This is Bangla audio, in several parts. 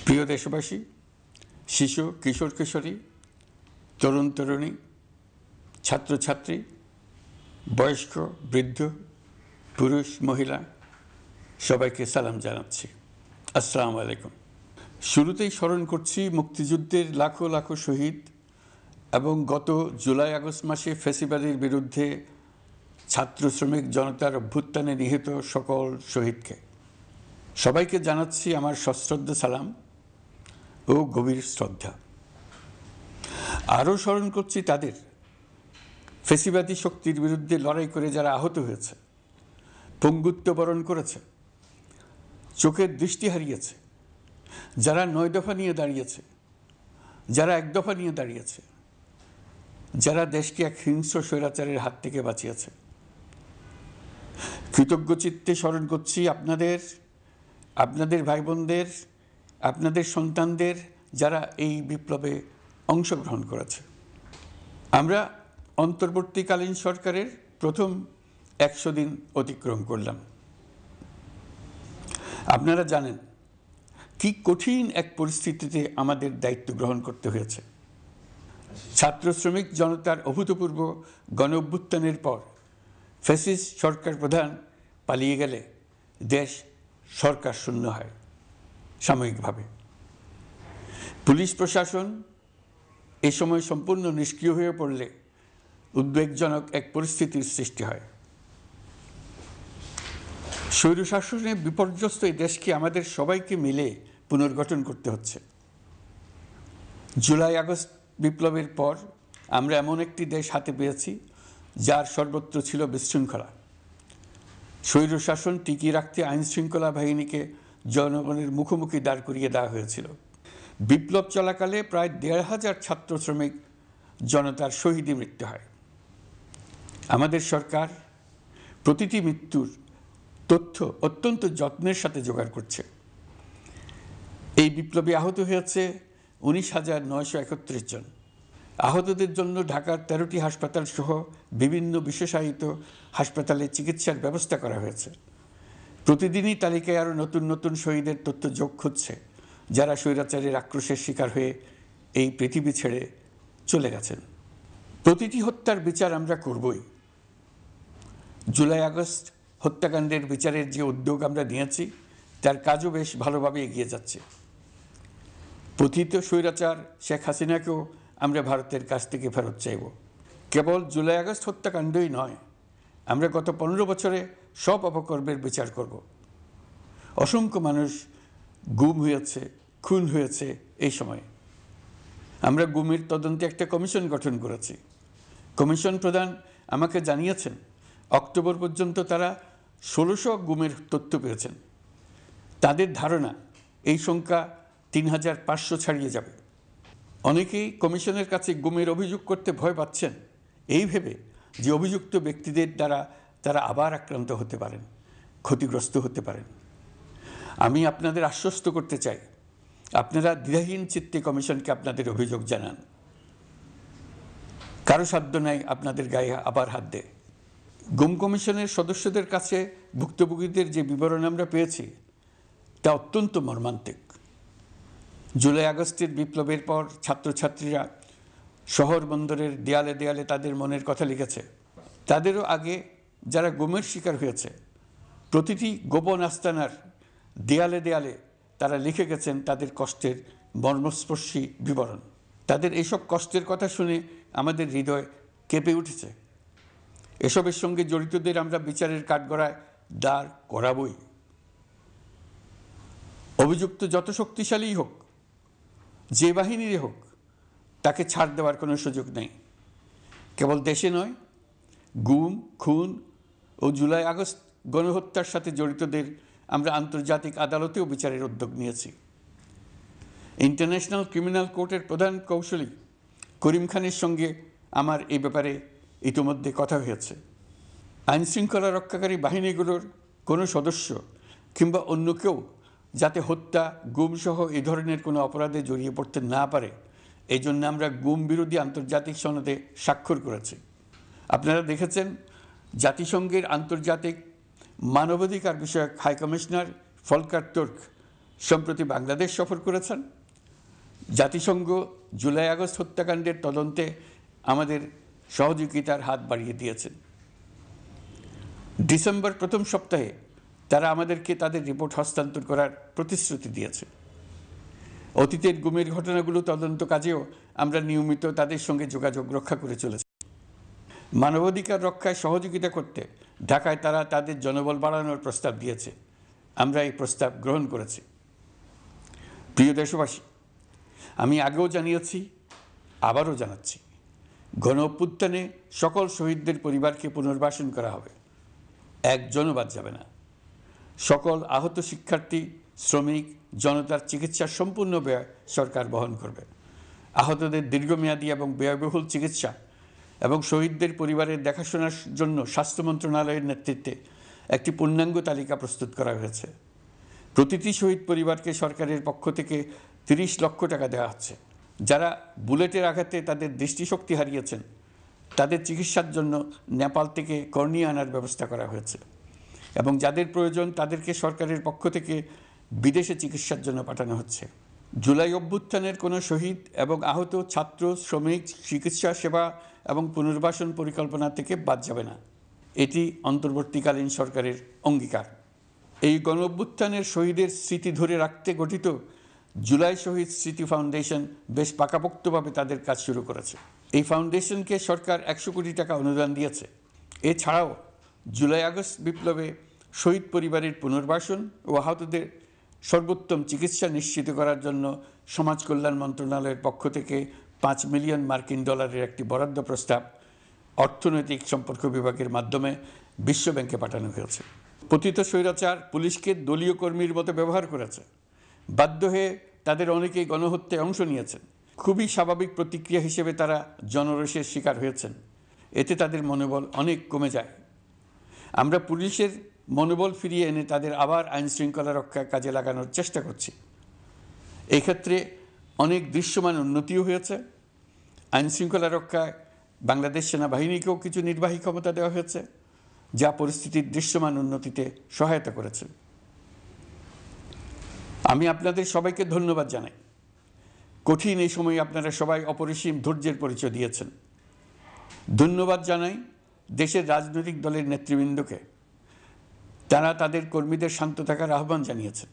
প্রিয় দেশবাসী, শিশু কিশোর কিশোরী, তরুণ তরুণী, ছাত্রছাত্রী, বয়স্ক বৃদ্ধ, পুরুষ মহিলা সবাইকে সালাম জানাচ্ছি। আসসালামু আলাইকুম। শুরুতেই স্মরণ করছি মুক্তিযুদ্ধের লাখো লাখো শহীদ এবং গত জুলাই আগস্ট মাসে ফ্যাসিবাদের বিরুদ্ধে ছাত্র শ্রমিক জনতার অভ্যুত্থানে নিহত সকল শহীদকে। সবাইকে জানাচ্ছি আমার সশ্রদ্ধ সালাম ও গভীর শ্রদ্ধা। আরও স্মরণ করছি তাদের, ফ্যাসিবাদী শক্তির বিরুদ্ধে লড়াই করে যারা আহত হয়েছে, পঙ্গুত্ব বরণ করেছে, চোখের দৃষ্টি হারিয়েছে, যারা 9 দফা নিয়ে দাঁড়িয়েছে, যারা 1 দফা নিয়ে দাঁড়িয়েছে, যারা দেশকে এক হিংস্র স্বৈরাচারের হাত থেকে বাঁচিয়েছে। কৃতজ্ঞ চিত্তে স্মরণ করছি আপনাদের ভাই বোনদের, আপনাদের সন্তানদের যারা এই বিপ্লবে অংশগ্রহণ করেছে। আমরা অন্তর্বর্তীকালীন সরকারের প্রথম 100 দিন অতিক্রম করলাম। আপনারা জানেন কি কঠিন এক পরিস্থিতিতে আমাদের দায়িত্ব গ্রহণ করতে হয়েছে। ছাত্র শ্রমিক জনতার অভূতপূর্ব গণ অভ্যুত্থানের পর ফ্যাসিস্ট সরকার প্রধান পালিয়ে গেলে দেশ সরকার শূন্য হয় সাময়িকভাবে। পুলিশ প্রশাসন এ সময় সম্পূর্ণ নিষ্ক্রিয় হয়ে পড়লে উদ্বেগজনক এক পরিস্থিতির সৃষ্টি হয়। স্বৈরশাসনে বিপর্যস্ত এই দেশকে আমাদের সবাইকে মিলে পুনর্গঠন করতে হচ্ছে। জুলাই আগস্ট বিপ্লবের পর আমরা এমন একটি দেশ হাতে পেয়েছি যার সর্বত্র ছিল বিশৃঙ্খলা। স্বৈরশাসন টিকিয়ে রাখতে আইনশৃঙ্খলা বাহিনীকে জনগণের মুখোমুখি দাঁড় করিয়ে দেওয়া হয়েছিল। বিপ্লব চলাকালে প্রায় 1,500 ছাত্র শ্রমিক জনতার শহীদে মৃত্যু হয়। আমাদের সরকার প্রতিটি মৃত্যুর তথ্য অত্যন্ত যত্নের সাথে জোগাড় করছে। এই বিপ্লবে আহত হয়েছে 19,931 জন। আহতদের জন্য ঢাকার 13টি হাসপাতাল সহ বিভিন্ন বিশেষায়িত হাসপাতালে চিকিৎসার ব্যবস্থা করা হয়েছে। প্রতিদিনই তালিকায় আরও নতুন নতুন শহীদের তথ্য যোগ হচ্ছে, যারা স্বৈরাচারের আক্রোশের শিকার হয়ে এই পৃথিবী ছেড়ে চলে গেছেন। প্রতিটি হত্যার বিচার আমরা করবই। জুলাই আগস্ট হত্যাকাণ্ডের বিচারের যে উদ্যোগ আমরা নিয়েছি তার কাজও বেশ ভালোভাবে এগিয়ে যাচ্ছে। পতিত স্বৈরাচার শেখ হাসিনাকেও আমরা ভারতের কাছ থেকে ফেরত চাইব। কেবল জুলাই আগস্ট হত্যাকাণ্ডই নয়, আমরা গত 15 বছরে সব অপকর্মের বিচার করব। অসংখ্য মানুষ গুম হয়েছে, খুন হয়েছে। এই সময়ে আমরা গুমের তদন্তে একটা কমিশন গঠন করেছি। কমিশন প্রধান আমাকে জানিয়েছেন অক্টোবর পর্যন্ত তারা 1600 গুমের তথ্য পেয়েছেন। তাদের ধারণা এই সংখ্যা 3,500 ছাড়িয়ে যাবে। অনেকেই কমিশনের কাছে গুমের অভিযোগ করতে ভয় পাচ্ছেন, এই ভেবে যে অভিযুক্ত ব্যক্তিদের দ্বারা তারা আবার আক্রান্ত হতে পারেন, ক্ষতিগ্রস্ত হতে পারেন। আমি আপনাদের আশ্বস্ত করতে চাই, আপনারা দ্বিধাহীন চিত্তে কমিশনকে আপনাদের অভিযোগ জানান। কারো সাধ্য নাই আপনাদের গায়ে আবার হাত দেয়। গুম কমিশনের সদস্যদের কাছে ভুক্তভোগীদের যে বিবরণ আমরা পেয়েছি তা অত্যন্ত মর্মান্তিক। জুলাই আগস্টের বিপ্লবের পর ছাত্রছাত্রীরা শহর বন্দরের দেয়ালে দেয়ালে তাদের মনের কথা লিখেছে। তাদেরও আগে যারা গুমের শিকার হয়েছে প্রতিটি গোপন আস্তানার দেয়ালে দেয়ালে তারা লিখে গেছেন তাদের কষ্টের মর্মস্পর্শী বিবরণ। তাদের এইসব কষ্টের কথা শুনে আমাদের হৃদয় কেঁপে উঠেছে। এসবের সঙ্গে জড়িতদের আমরা বিচারের কাঠগড়ায় দাঁড় করাবই। অভিযুক্ত যত শক্তিশালীই হোক, যে বাহিনীরই হোক, তাকে ছাড় দেওয়ার কোনো সুযোগ নেই। কেবল দেশে নয়, গুম, খুন ও জুলাই আগস্ট গণহত্যার সাথে জড়িতদের আমরা আন্তর্জাতিক আদালতেও বিচারের উদ্যোগ নিয়েছি। ইন্টারন্যাশনাল ক্রিমিনাল কোর্টের প্রধান কৌঁসুলি করিম খানের সঙ্গে আমার এই ব্যাপারে ইতিমধ্যে কথা হয়েছে। আইনশৃঙ্খলা রক্ষাকারী বাহিনীগুলোর কোনো সদস্য কিংবা অন্য কেউ যাতে হত্যা, গুমসহ এই ধরনের কোনো অপরাধে জড়িয়ে পড়তে না পারে, এই জন্য আমরা গুম বিরোধী আন্তর্জাতিক সনদে স্বাক্ষর করেছি। আপনারা দেখেছেন জাতিসংঘের আন্তর্জাতিক মানবাধিকার বিষয়ক হাই কমিশনার ফলকার তুর্ক সম্প্রতি বাংলাদেশ সফর করেছেন। জাতিসংঘ জুলাই আগস্ট হত্যাকাণ্ডের তদন্তে আমাদের সহযোগিতার হাত বাড়িয়ে দিয়েছেন। ডিসেম্বর প্রথম সপ্তাহে তারা আমাদেরকে তাদের রিপোর্ট হস্তান্তর করার প্রতিশ্রুতি দিয়েছে। অতীতের গুমের ঘটনাগুলো তদন্ত কাজেও আমরা নিয়মিত তাদের সঙ্গে যোগাযোগ রক্ষা করে চলেছি। মানবাধিকার রক্ষায় সহযোগিতা করতে ঢাকায় তারা তাদের জনবল বাড়ানোর প্রস্তাব দিয়েছে। আমরা এই প্রস্তাব গ্রহণ করেছি। প্রিয় দেশবাসী, আমি আগেও জানিয়েছি, আবারও জানাচ্ছি, গণ অভ্যুত্থানে সকল শহীদদের পরিবারকে পুনর্বাসন করা হবে, একজনও বাদ যাবে না। সকল আহত শিক্ষার্থী, শ্রমিক, জনতার চিকিৎসার সম্পূর্ণ ব্যয় সরকার বহন করবে। আহতদের দীর্ঘমেয়াদী এবং ব্যয়বহুল চিকিৎসা এবং শহীদদের পরিবারের দেখাশোনার জন্য স্বাস্থ্য মন্ত্রণালয়ের নেতৃত্বে একটি পূর্ণাঙ্গ তালিকা প্রস্তুত করা হয়েছে। প্রতিটি শহীদ পরিবারকে সরকারের পক্ষ থেকে 30 লক্ষ টাকা দেওয়া হচ্ছে। যারা বুলেটের আঘাতে তাদের দৃষ্টিশক্তি হারিয়েছেন, তাদের চিকিৎসার জন্য নেপাল থেকে কর্নিয়া আনার ব্যবস্থা করা হয়েছে এবং যাদের প্রয়োজন তাদেরকে সরকারের পক্ষ থেকে বিদেশে চিকিৎসার জন্য পাঠানো হচ্ছে। জুলাই অভ্যুত্থানের কোনো শহীদ এবং আহত ছাত্র, শ্রমিক চিকিৎসা সেবা এবং পুনর্বাসন পরিকল্পনা থেকে বাদ যাবে না। এটি অন্তর্বর্তীকালীন সরকারের অঙ্গীকার। এই গণ অভ্যুত্থানের শহীদের স্মৃতি ধরে রাখতে গঠিত জুলাই শহীদ স্মৃতি ফাউন্ডেশন বেশ পাকাপোক্তভাবে তাদের কাজ শুরু করেছে। এই ফাউন্ডেশনকে সরকার 100 কোটি টাকা অনুদান দিয়েছে। এছাড়াও জুলাই আগস্ট বিপ্লবে শহীদ পরিবারের পুনর্বাসন ও আহতদের সর্বোত্তম চিকিৎসা নিশ্চিত করার জন্য সমাজ কল্যাণ মন্ত্রণালয়ের পক্ষ থেকে $5 মিলিয়ন একটি বরাদ্দ প্রস্তাব অর্থনৈতিক সম্পর্ক বিভাগের মাধ্যমে বিশ্ব ব্যাংকে পাঠানো হয়েছে। পতিত স্বৈরাচার পুলিশকে দলীয় কর্মীর মতো ব্যবহার করেছে। বাধ্য হয়ে তাদের অনেকেই গণহত্যায় অংশ নিয়েছেন। খুবই স্বাভাবিক প্রতিক্রিয়া হিসেবে তারা জনরোষের শিকার হয়েছেন। এতে তাদের মনোবল অনেক কমে যায়। আমরা পুলিশের মনোবল ফিরিয়ে এনে তাদের আবার আইন শৃঙ্খলা রক্ষায় কাজে লাগানোর চেষ্টা করছি। এই ক্ষেত্রে অনেক দৃশ্যমান উন্নতিও হয়েছে। আইন শৃঙ্খলা রক্ষায় বাংলাদেশ সেনাবাহিনীকেও কিছু নির্বাহী ক্ষমতা দেওয়া হয়েছে, যা পরিস্থিতির দৃশ্যমান উন্নতিতে সহায়তা করেছে। আমি আপনাদের সবাইকে ধন্যবাদ জানাই। কঠিন এই সময়ে আপনারা সবাই অপরিসীম ধৈর্যের পরিচয় দিয়েছেন। ধন্যবাদ জানাই দেশের রাজনৈতিক দলের নেতৃবৃন্দকে। তারা তাদের কর্মীদের শান্ত থাকার আহ্বান জানিয়েছেন।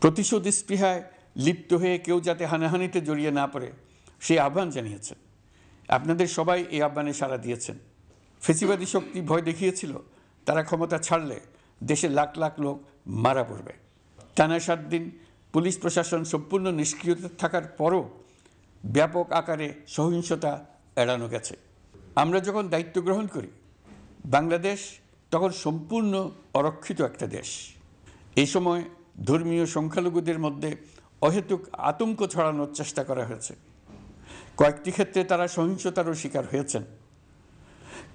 প্রতিশোধ স্পৃহায় লিপ্ত হয়ে কেউ যাতে হানাহানিতে জড়িয়ে না পড়ে সেই আহ্বান জানিয়েছেন। আপনাদের সবাই এই আহ্বানে সাড়া দিয়েছেন। ফেসিবাদী শক্তি ভয় দেখিয়েছিল তারা ক্ষমতা ছাড়লে দেশে লাখ লাখ লোক মারা পড়বে। টানা 7 দিন পুলিশ প্রশাসন সম্পূর্ণ নিষ্ক্রিয় থাকার পরও ব্যাপক আকারে সহিংসতা এড়ানো গেছে। আমরা যখন দায়িত্ব গ্রহণ করি, বাংলাদেশ তখন সম্পূর্ণ অরক্ষিত একটা দেশ। এই সময় ধর্মীয় সংখ্যালঘুদের মধ্যে অহেতুক আতঙ্ক ছড়ানোর চেষ্টা করা হয়েছে। কয়েকটি ক্ষেত্রে তারা সহিংসতারও শিকার হয়েছেন।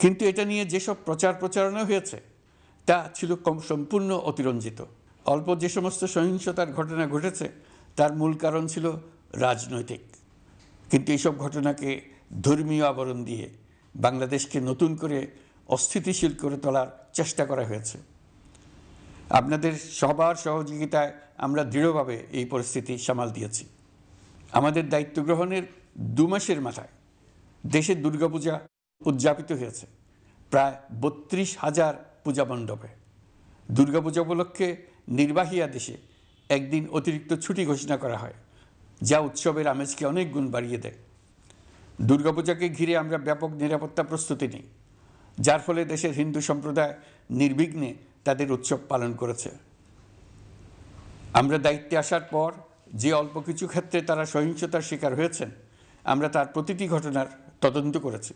কিন্তু এটা নিয়ে যেসব প্রচারণা হয়েছে তা ছিল সম্পূর্ণ অতিরঞ্জিত। অল্প যে সমস্ত সহিংসতার ঘটনা ঘটেছে তার মূল কারণ ছিল রাজনৈতিক। কিন্তু এইসব ঘটনাকে ধর্মীয় আবরণ দিয়ে বাংলাদেশকে নতুন করে অস্থিতিশীল করে তোলার চেষ্টা করা হয়েছে। আপনাদের সবার সহযোগিতায় আমরা দৃঢ়ভাবে এই পরিস্থিতি সামাল দিয়েছি। আমাদের দায়িত্ব গ্রহণের 2 মাসের মাথায় দেশে দুর্গাপূজা উদযাপিত হয়েছে প্রায় 32,000 পূজা মণ্ডপে। দুর্গাপূজা উপলক্ষে নির্বাহী আদেশে একদিন অতিরিক্ত ছুটি ঘোষণা করা হয়, যা উৎসবের আমেজকে অনেক গুণ বাড়িয়ে দেয়। দুর্গাপূজাকে ঘিরে আমরা ব্যাপক নিরাপত্তা প্রস্তুতি নিই, যার ফলে দেশের হিন্দু সম্প্রদায় নির্বিঘ্নে তাদের উৎসব পালন করেছে। আমরা দায়িত্বে আসার পর যে অল্প কিছু ক্ষেত্রে তারা সহিংসতার শিকার হয়েছেন, আমরা তার প্রতিটি ঘটনার তদন্ত করেছি।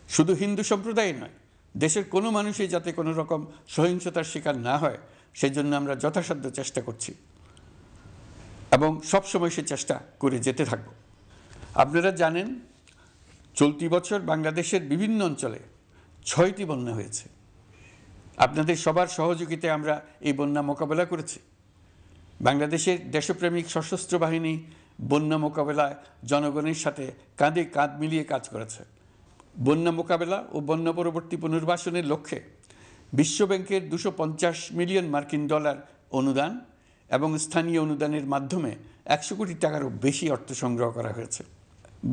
শুধু হিন্দু সম্প্রদায় নয়, দেশের কোনো মানুষই যাতে কোনো রকম সহিংসতার শিকার না হয় সেই জন্য আমরা যথাসাধ্য চেষ্টা করছি এবং সবসময় সে চেষ্টা করে যেতে থাকব। আপনারা জানেন, চলতি বছর বাংলাদেশের বিভিন্ন অঞ্চলে 6টি বন্যা হয়েছে। আপনাদের সবার সহযোগিতায় আমরা এই বন্যা মোকাবেলা করেছি। বাংলাদেশের দেশপ্রেমিক সশস্ত্র বাহিনী বন্যা মোকাবেলায় জনগণের সাথে কাঁধে কাঁধ মিলিয়ে কাজ করেছে। বন্যা মোকাবেলা ও বন্যা পরবর্তী পুনর্বাসনের লক্ষ্যে বিশ্বব্যাংকের $250 মিলিয়ন অনুদান এবং স্থানীয় অনুদানের মাধ্যমে 100 কোটি টাকারও বেশি অর্থ সংগ্রহ করা হয়েছে।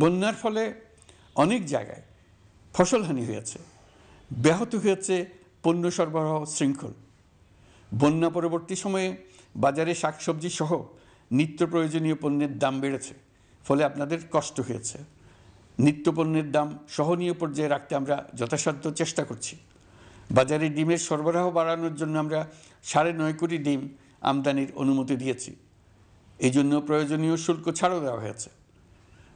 বন্যার ফলে অনেক জায়গায় ফসলহানি হয়েছে, ব্যাহত হয়েছে পণ্য সরবরাহ শৃঙ্খল। বন্যা পরবর্তী সময়ে বাজারে শাকসবজি সহ নিত্য প্রয়োজনীয় পণ্যের দাম বেড়েছে, ফলে আপনাদের কষ্ট হয়েছে। নিত্য পণ্যের দাম সহনীয় পর্যায়ে রাখতে আমরা যথাসাধ্য চেষ্টা করছি। বাজারে ডিমের সরবরাহ বাড়ানোর জন্য আমরা 9.5 কোটি ডিম আমদানির অনুমতি দিয়েছি। এই জন্য প্রয়োজনীয় শুল্ক ছাড়ও দেওয়া হয়েছে।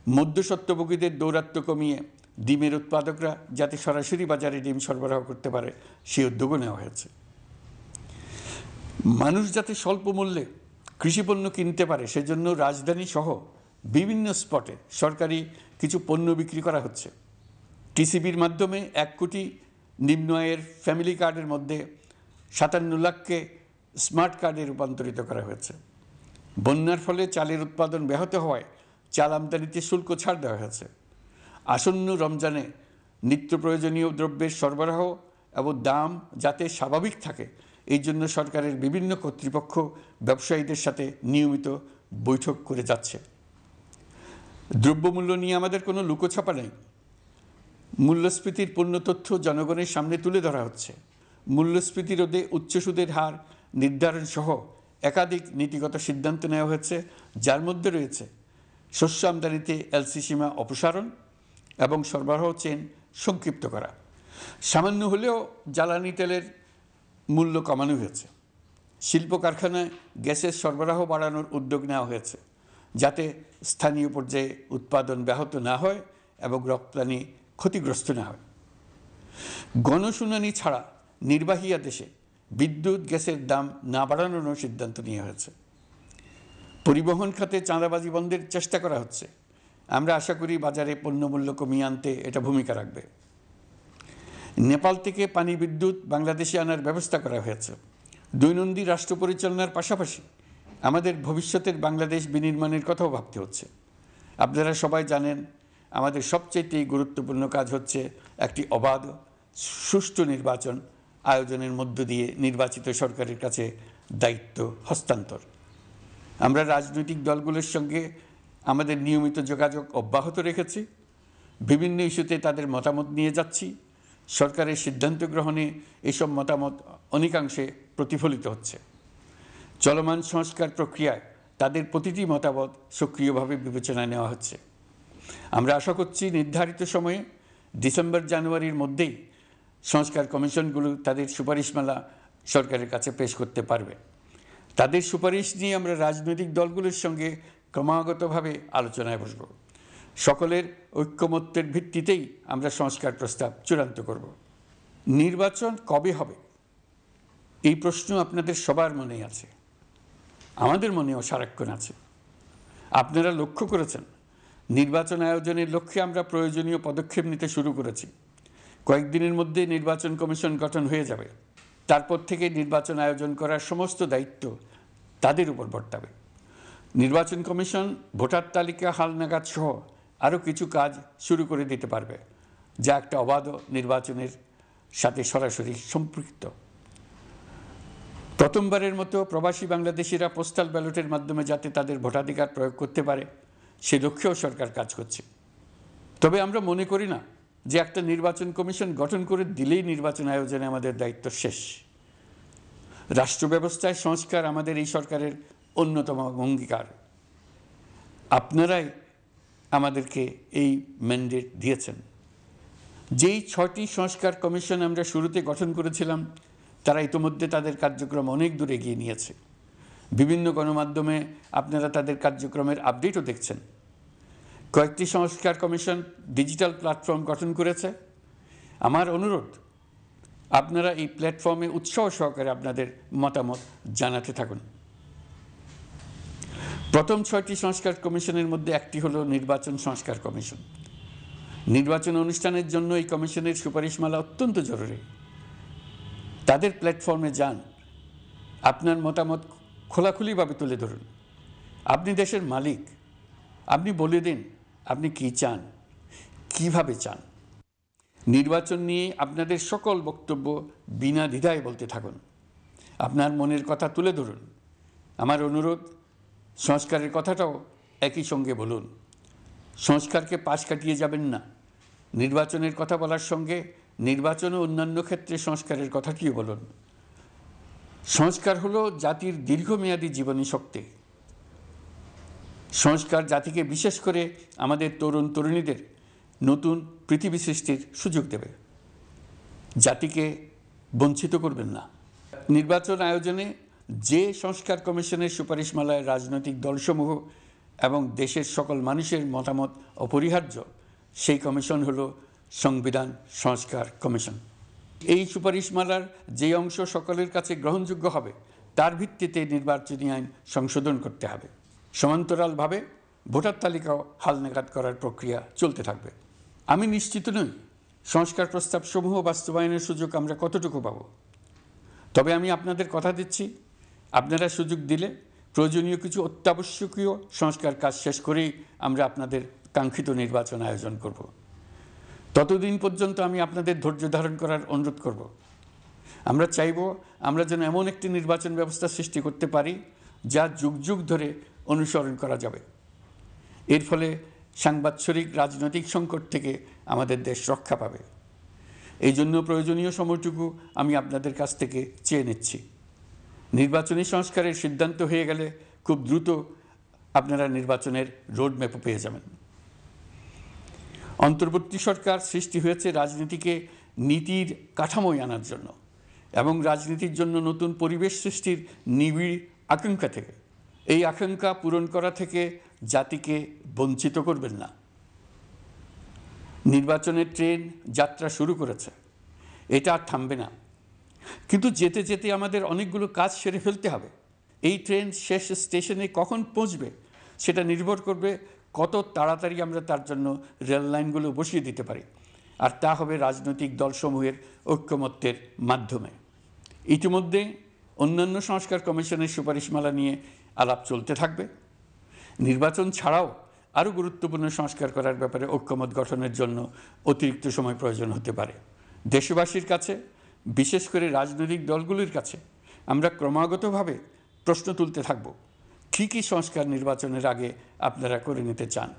মধ্যস্বত্বভোগীদের দৌরাত্ম্য কমিয়ে ডিমের উৎপাদকরা যাতে সরাসরি বাজারে ডিম সরবরাহ করতে পারে সেই উদ্যোগও নেওয়া হয়েছে। মানুষ যাতে স্বল্প মূল্যে কৃষিপণ্য কিনতে পারে সেজন্য রাজধানী সহ বিভিন্ন স্পটে সরকারি কিছু পণ্য বিক্রি করা হচ্ছে। টিসিবির মাধ্যমে 1 কোটি নিম্ন আয়ের ফ্যামিলি কার্ডের মধ্যে 57 লাখকে স্মার্ট কার্ডে রূপান্তরিত করা হয়েছে। বন্যার ফলে চালের উৎপাদন ব্যাহত হওয়ায় চাল আমদানিতে শুল্ক ছাড় দেওয়া হয়েছে। আসন্ন রমজানে নিত্য প্রয়োজনীয় দ্রব্যের সরবরাহ এবং দাম যাতে স্বাভাবিক থাকে এই জন্য সরকারের বিভিন্ন কর্তৃপক্ষ ব্যবসায়ীদের সাথে নিয়মিত বৈঠক করে যাচ্ছে। দ্রব্যমূল্য নিয়ে আমাদের কোনো লুকোছাপা নেই। মূল্যস্ফীতির পূর্ণ তথ্য জনগণের সামনে তুলে ধরা হচ্ছে। মূল্যস্ফীতি রোধে উচ্চ সুদের হার নির্ধারণ সহ একাধিক নীতিগত সিদ্ধান্ত নেওয়া হয়েছে, যার মধ্যে রয়েছে শস্য আমদানিতে এলসি সীমা অপসারণ এবং সরবরাহ চেইন সংক্ষিপ্ত করা। সামান্য হলেও জ্বালানি তেলের মূল্য কমানো হয়েছে। শিল্প কারখানায় গ্যাসের সরবরাহ বাড়ানোর উদ্যোগ নেওয়া হয়েছে, যাতে স্থানীয় পর্যায়ে উৎপাদন ব্যাহত না হয় এবং রপ্তানি ক্ষতিগ্রস্ত না হয়। গণশুনানি ছাড়া নির্বাহী আদেশে বিদ্যুৎ গ্যাসের দাম না বাড়ানোর সিদ্ধান্ত নেওয়া হয়েছে। পরিবহন খাতে চাঁদাবাজি বন্ধের চেষ্টা করা হচ্ছে। আমরা আশা করি বাজারে পণ্যমূল্য কমিয়ে আনতে এটা ভূমিকা রাখবে। নেপাল থেকে পানি বিদ্যুৎ বাংলাদেশে আনার ব্যবস্থা করা হয়েছে। দৈনন্দিন রাষ্ট্র পরিচালনার পাশাপাশি আমাদের ভবিষ্যতের বাংলাদেশ বিনির্মাণের কথাও ভাবতে হচ্ছে। আপনারা সবাই জানেন আমাদের সবচেয়ে গুরুত্বপূর্ণ কাজ হচ্ছে একটি অবাধ সুষ্ঠু নির্বাচন আয়োজনের মধ্য দিয়ে নির্বাচিত সরকারের কাছে দায়িত্ব হস্তান্তর। আমরা রাজনৈতিক দলগুলোর সঙ্গে আমাদের নিয়মিত যোগাযোগ অব্যাহত রেখেছি। বিভিন্ন ইস্যুতে তাদের মতামত নিয়ে যাচ্ছি। সরকারের সিদ্ধান্ত গ্রহণে এসব মতামত অনেকাংশে প্রতিফলিত হচ্ছে। চলমান সংস্কার প্রক্রিয়ায় তাদের প্রতিটি মতামত সক্রিয়ভাবে বিবেচনায় নেওয়া হচ্ছে। আমরা আশা করছি নির্ধারিত সময়ে ডিসেম্বর-জানুয়ারির মধ্যেই সংস্কার কমিশনগুলো তাদের সুপারিশমালা সরকারের কাছে পেশ করতে পারবে। তাদের সুপারিশ নিয়ে আমরা রাজনৈতিক দলগুলোর সঙ্গে ক্রমাগতভাবে আলোচনায় বসব। সকলের ঐক্যমত্যের ভিত্তিতেই আমরা সংস্কার প্রস্তাব চূড়ান্ত করব। নির্বাচন কবে হবে এই প্রশ্ন আপনাদের সবার মনেই আছে, আমাদের মনেও সারাক্ষণ আছে। আপনারা লক্ষ্য করেছেন নির্বাচন আয়োজনের লক্ষ্যে আমরা প্রয়োজনীয় পদক্ষেপ নিতে শুরু করেছি। কয়েকদিনের মধ্যে নির্বাচন কমিশন গঠন হয়ে যাবে। তারপর থেকে নির্বাচন আয়োজন করার সমস্ত দায়িত্ব তাদের উপর বর্তাবে। নির্বাচন কমিশন ভোটার তালিকা হালনাগাদ সহ আরও কিছু কাজ শুরু করে দিতে পারবে, যা একটা অবাধ নির্বাচনের সাথে সরাসরি সম্পৃক্ত। প্রথমবারের মতো প্রবাসী বাংলাদেশিরা পোস্টাল ব্যালটের মাধ্যমে যাতে তাদের ভোটাধিকার প্রয়োগ করতে পারে সে লক্ষ্যেও সরকার কাজ করছে। তবে আমরা মনে করি না যে একটা নির্বাচন কমিশন গঠন করে দিলেই নির্বাচন আয়োজনে আমাদের দায়িত্ব শেষ। রাষ্ট্র ব্যবস্থায় সংস্কার আমাদের এই সরকারের অন্যতম অঙ্গীকার। আপনারাই আমাদেরকে এই ম্যান্ডেট দিয়েছেন। যেই 6টি সংস্কার কমিশন আমরা শুরুতে গঠন করেছিলাম তারা ইতিমধ্যে তাদের কার্যক্রম অনেক দূর এগিয়ে নিয়েছে। বিভিন্ন গণমাধ্যমে আপনারা তাদের কার্যক্রমের আপডেটও দেখছেন। কয়েকটি সংস্কার কমিশন ডিজিটাল প্ল্যাটফর্ম গঠন করেছে। আমার অনুরোধ আপনারা এই প্ল্যাটফর্মে উৎসাহ সহকারে আপনাদের মতামত জানাতে থাকুন। প্রথম 6টি সংস্কার কমিশনের মধ্যে একটি হলো নির্বাচন সংস্কার কমিশন। নির্বাচন অনুষ্ঠানের জন্য এই কমিশনের সুপারিশমালা অত্যন্ত জরুরি। তাদের প্ল্যাটফর্মে যান, আপনার মতামত খোলাখুলিভাবে তুলে ধরুন। আপনি দেশের মালিক, আপনি বলে দিন আপনি কি চান, কিভাবে চান। নির্বাচন নিয়ে আপনাদের সকল বক্তব্য বিনা দ্বিধায় বলতে থাকুন। আপনার মনের কথা তুলে ধরুন। আমার অনুরোধ, সংস্কারের কথাটাও একই সঙ্গে বলুন। সংস্কারকে পাশ কাটিয়ে যাবেন না। নির্বাচনের কথা বলার সঙ্গে নির্বাচন ও অন্যান্য ক্ষেত্রে সংস্কারের কথাটিও বলুন। সংস্কার হলো জাতির দীর্ঘমেয়াদী জীবনী শক্তি। সংস্কার জাতিকে, বিশেষ করে আমাদের তরুণ তরুণীদের নতুন পৃথিবী সৃষ্টির সুযোগ দেবে। জাতিকে বঞ্চিত করবেন না। নির্বাচন আয়োজনে যে সংস্কার কমিশনের সুপারিশমালায় রাজনৈতিক দলসমূহ এবং দেশের সকল মানুষের মতামত অপরিহার্য, সেই কমিশন হলো সংবিধান সংস্কার কমিশন। এই সুপারিশমালার যে অংশ সকলের কাছে গ্রহণযোগ্য হবে তার ভিত্তিতে নির্বাচনী আইন সংশোধন করতে হবে। সমান্তরালভাবে ভোটার তালিকাও হালনাগাদ করার প্রক্রিয়া চলতে থাকবে। আমি নিশ্চিত নই সংস্কার প্রস্তাবসমূহ বাস্তবায়নের সুযোগ আমরা কতটুকু পাব। তবে আমি আপনাদের কথা দিচ্ছি, আপনারা সুযোগ দিলে প্রয়োজনীয় কিছু অত্যাবশ্যকীয় সংস্কার কাজ শেষ করেই আমরা আপনাদের কাঙ্ক্ষিত নির্বাচন আয়োজন করব। ততদিন পর্যন্ত আমি আপনাদের ধৈর্য ধারণ করার অনুরোধ করব। আমরা চাইব আমরা যেন এমন একটি নির্বাচন ব্যবস্থা সৃষ্টি করতে পারি যা যুগ যুগ ধরে অনুসরণ করা যাবে। এর ফলে সাংবৎসরিক রাজনৈতিক সংকট থেকে আমাদের দেশ রক্ষা পাবে। এই জন্য প্রয়োজনীয় সময়টুকু আমি আপনাদের কাছ থেকে চেয়ে নিচ্ছি। নির্বাচনী সংস্কারের সিদ্ধান্ত হয়ে গেলে খুব দ্রুত আপনারা নির্বাচনের রোডম্যাপও পেয়ে যাবেন। অন্তর্বর্তী সরকার সৃষ্টি হয়েছে রাজনীতিকে নীতির কাঠামোয় আনার জন্য এবং রাজনীতির জন্য নতুন পরিবেশ সৃষ্টির নিবিড় আকাঙ্ক্ষা থেকে। এই আকাঙ্ক্ষা পূরণ করা থেকে জাতিকে বঞ্চিত করবেন না। নির্বাচনের ট্রেন যাত্রা শুরু করেছে, এটা আর থামবে না। কিন্তু যেতে যেতে আমাদের অনেকগুলো কাজ সেরে ফেলতে হবে। এই ট্রেন শেষ স্টেশনে কখন পৌঁছবে সেটা নির্ভর করবে কত তাড়াতাড়ি আমরা তার জন্য রেল লাইনগুলো বসিয়ে দিতে পারি, আর তা হবে রাজনৈতিক দলসমূহের ঐক্যমত্যের মাধ্যমে। ইতিমধ্যে অন্যান্য সংস্কার কমিশনের সুপারিশমালা নিয়ে আলাপ চলতে থাকবে। নির্বাচন ছাড়াও আরও গুরুত্বপূর্ণ সংস্কার করার ব্যাপারে ঐক্যমত গঠনের জন্য অতিরিক্ত সময় প্রয়োজন হতে পারে। দেশবাসীর কাছে, বিশেষ করে রাজনৈতিক দলগুলির কাছে আমরা ক্রমাগতভাবে প্রশ্ন তুলতে থাকব, কী কী সংস্কার নির্বাচনের আগে আপনারা করে নিতে চান।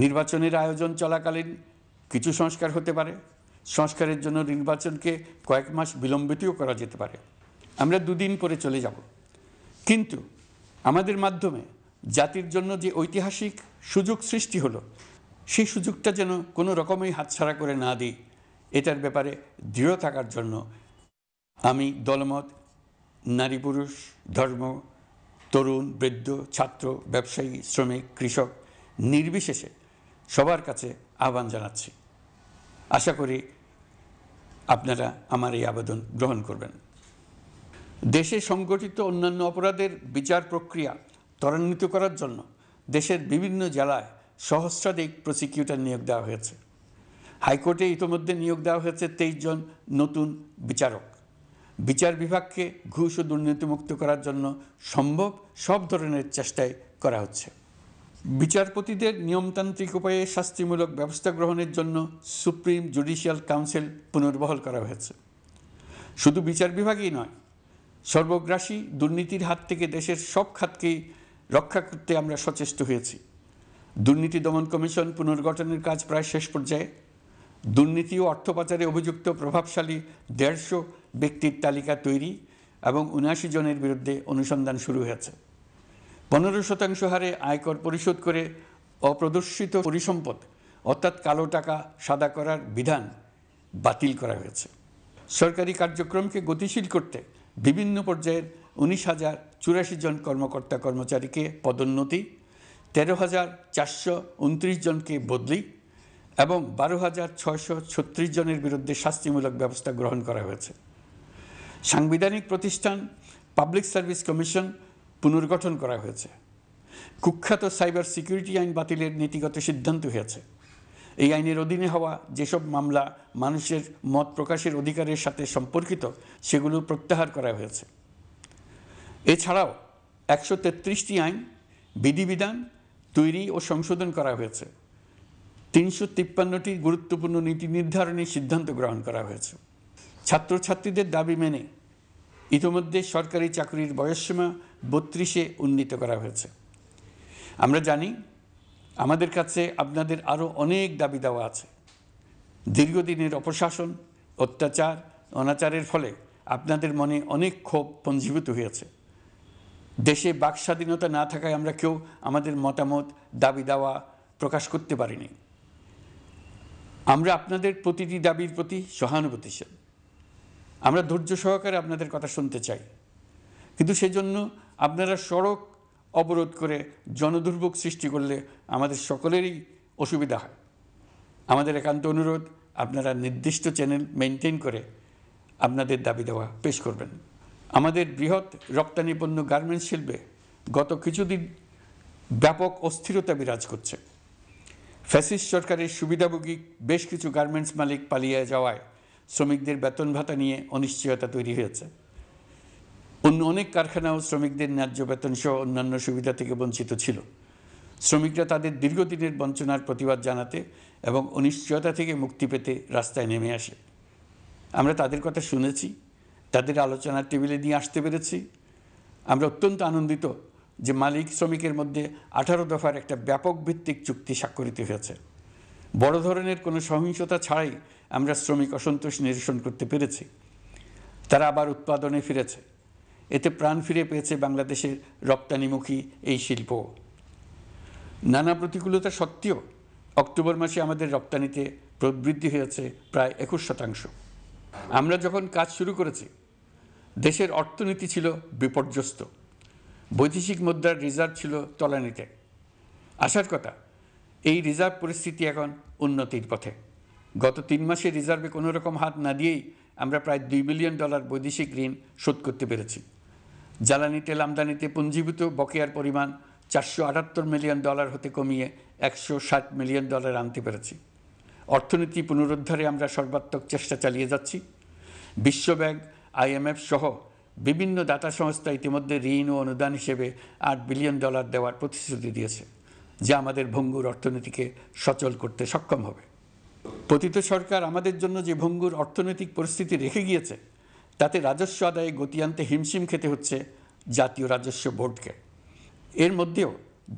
নির্বাচনের আয়োজন চলাকালীন কিছু সংস্কার হতে পারে। সংস্কারের জন্য নির্বাচনকে কয়েক মাস বিলম্বিতও করা যেতে পারে। আমরা দুদিন পরে চলে যাব, কিন্তু আমাদের মাধ্যমে জাতির জন্য যে ঐতিহাসিক সুযোগ সৃষ্টি হলো, সেই সুযোগটা যেন কোনো রকমেই হাতছাড়া করে না দিই, এটার ব্যাপারে দৃঢ় থাকার জন্য আমি দলমত, নারী পুরুষ, ধর্ম, তরুণ, বৃদ্ধ, ছাত্র, ব্যবসায়ী, শ্রমিক, কৃষক নির্বিশেষে সবার কাছে আহ্বান জানাচ্ছি। আশা করি আপনারা আমার এই আবেদন গ্রহণ করবেন। দেশে সংগঠিত অন্যান্য অপরাধের বিচার প্রক্রিয়া ত্বরান্বিত করার জন্য দেশের বিভিন্ন জেলায় সহস্রাধিক প্রসিকিউটর নিয়োগ দেওয়া হয়েছে। হাইকোর্টে ইতিমধ্যে নিয়োগ দেওয়া হয়েছে 23 জন নতুন বিচারক। বিচার বিভাগকে ঘুষ ও দুর্নীতিমুক্ত করার জন্য সম্ভব সব ধরনের চেষ্টাই করা হচ্ছে। বিচারপতিদের নিয়মতান্ত্রিক উপায়ে শাস্তিমূলক ব্যবস্থা গ্রহণের জন্য সুপ্রিম জুডিশিয়াল কাউন্সিল পুনর্বহাল করা হয়েছে। শুধু বিচার বিভাগই নয়, সর্বগ্রাসী দুর্নীতির হাত থেকে দেশের সব খাতকেই রক্ষা করতে আমরা সচেষ্ট হয়েছি। দুর্নীতি দমন কমিশন পুনর্গঠনের কাজ প্রায় শেষ পর্যায়ে। দুর্নীতি ও অর্থ পাচারে অভিযুক্ত প্রভাবশালী 150 ব্যক্তির তালিকা তৈরি এবং 79 জনের বিরুদ্ধে অনুসন্ধান শুরু হয়েছে। 15% হারে আয়কর পরিশোধ করে অপ্রদর্শিত পরিসম্পদ অর্থাৎ কালো টাকা সাদা করার বিধান বাতিল করা হয়েছে। সরকারি কার্যক্রমকে গতিশীল করতে বিভিন্ন পর্যায়ের 19,084 জন কর্মকর্তা কর্মচারীকে পদোন্নতি, 13,429 জনকে বদলি এবং 12,636 জনের বিরুদ্ধে শাস্তিমূলক ব্যবস্থা গ্রহণ করা হয়েছে। সাংবিধানিক প্রতিষ্ঠান পাবলিক সার্ভিস কমিশন পুনর্গঠন করা হয়েছে। কুখ্যাত সাইবার সিকিউরিটি আইন বাতিলের নীতিগত সিদ্ধান্ত হয়েছে। এই আইনের অধীনে হওয়া যেসব মামলা মানুষের মত প্রকাশের অধিকারের সাথে সম্পর্কিত সেগুলো প্রত্যাহার করা হয়েছে। এছাড়াও 133টি আইন বিধিবিধান তৈরি ও সংশোধন করা হয়েছে। 353টি গুরুত্বপূর্ণ নীতি নির্ধারণী সিদ্ধান্ত গ্রহণ করা হয়েছে। ছাত্রছাত্রীদের দাবি মেনে ইতিমধ্যে সরকারি চাকরির বয়সসীমা 32-এ উন্নীত করা হয়েছে। আমরা জানি আমাদের কাছে আপনাদের আরও অনেক দাবি দেওয়া আছে। দীর্ঘদিনের অপশাসন, অত্যাচার, অনাচারের ফলে আপনাদের মনে অনেক ক্ষোভ পঞ্জীভূত হয়েছে। দেশে বাক স্বাধীনতা না থাকায় আমরা কেউ আমাদের মতামত, দাবি দেওয়া প্রকাশ করতে পারিনি। আমরা আপনাদের প্রতিটি দাবির প্রতি সহানুভূতিশীল। আমরা ধৈর্য সহকারে আপনাদের কথা শুনতে চাই, কিন্তু সেজন্য আপনারা সড়ক অবরোধ করে জনদুর্ভোগ সৃষ্টি করলে আমাদের সকলেরই অসুবিধা হয়। আমাদের একান্ত অনুরোধ, আপনারা নির্দিষ্ট চ্যানেল মেনটেন করে আপনাদের দাবি দেওয়া পেশ করবেন। আমাদের বৃহৎ রপ্তানি পণ্য গার্মেন্টস শিল্পে গত কিছুদিন ব্যাপক অস্থিরতা বিরাজ করছে। ফ্যাসিস্ট সরকারের সুবিধাভোগী বেশ কিছু গার্মেন্টস মালিক পালিয়ে যাওয়ায় শ্রমিকদের বেতন ভাতা নিয়ে অনিশ্চয়তা তৈরি হয়েছে। অন্য অনেক কারখানাও শ্রমিকদের ন্যায্য বেতন সহ অন্যান্য সুবিধা থেকে বঞ্চিত ছিল। শ্রমিকরা তাদের দীর্ঘদিনের বঞ্চনার প্রতিবাদ জানাতে এবং অনিশ্চয়তা থেকে মুক্তি পেতে রাস্তায় নেমে আসে। আমরা তাদের কথা শুনেছি, তাদের আলোচনার টেবিলে নিয়ে আসতে পেরেছি। আমরা অত্যন্ত আনন্দিত যে মালিক শ্রমিকের মধ্যে 18 দফার একটা ব্যাপক ভিত্তিক চুক্তি স্বাক্ষরিত হয়েছে। বড় ধরনের কোনো সহিংসতা ছাড়াই আমরা শ্রমিক অসন্তোষ নিরসন করতে পেরেছি। তারা আবার উৎপাদনে ফিরেছে। এতে প্রাণ ফিরে পেয়েছে বাংলাদেশের রপ্তানিমুখী এই শিল্প। নানা প্রতিকূলতা সত্ত্বেও অক্টোবর মাসে আমাদের রপ্তানিতে প্রবৃদ্ধি হয়েছে প্রায় 21%। আমরা যখন কাজ শুরু করেছি দেশের অর্থনীতি ছিল বিপর্যস্ত। বৈদেশিক মুদ্রার রিজার্ভ ছিল তলানিতে। আসার কথা, এই রিজার্ভ পরিস্থিতি এখন উন্নতির পথে। গত 3 মাসে রিজার্ভে কোনো রকম হাত না দিয়েই আমরা প্রায় $2 বিলিয়ন বৈদেশিক ঋণ শোধ করতে পেরেছি। জ্বালানি তেল আমদানিতে পুঞ্জীভূত বকেয়ার পরিমাণ $478 মিলিয়ন হতে কমিয়ে $160 মিলিয়ন আনতে পেরেছি। অর্থনীতি পুনরুদ্ধারে আমরা সর্বাত্মক চেষ্টা চালিয়ে যাচ্ছি। বিশ্বব্যাংক, IMF সহ বিভিন্ন দাতা সংস্থা ইতিমধ্যে ঋণ ও অনুদান হিসেবে $8 বিলিয়ন দেওয়ার প্রতিশ্রুতি দিয়েছে, যা আমাদের ভঙ্গুর অর্থনীতিকে সচল করতে সক্ষম হবে। পতিত সরকার আমাদের জন্য যে ভঙ্গুর অর্থনৈতিক পরিস্থিতি রেখে গিয়েছে, তাতে রাজস্ব আদায়ে গতি আনতে হিমশিম খেতে হচ্ছে জাতীয় রাজস্ব বোর্ডকে। এর মধ্যেও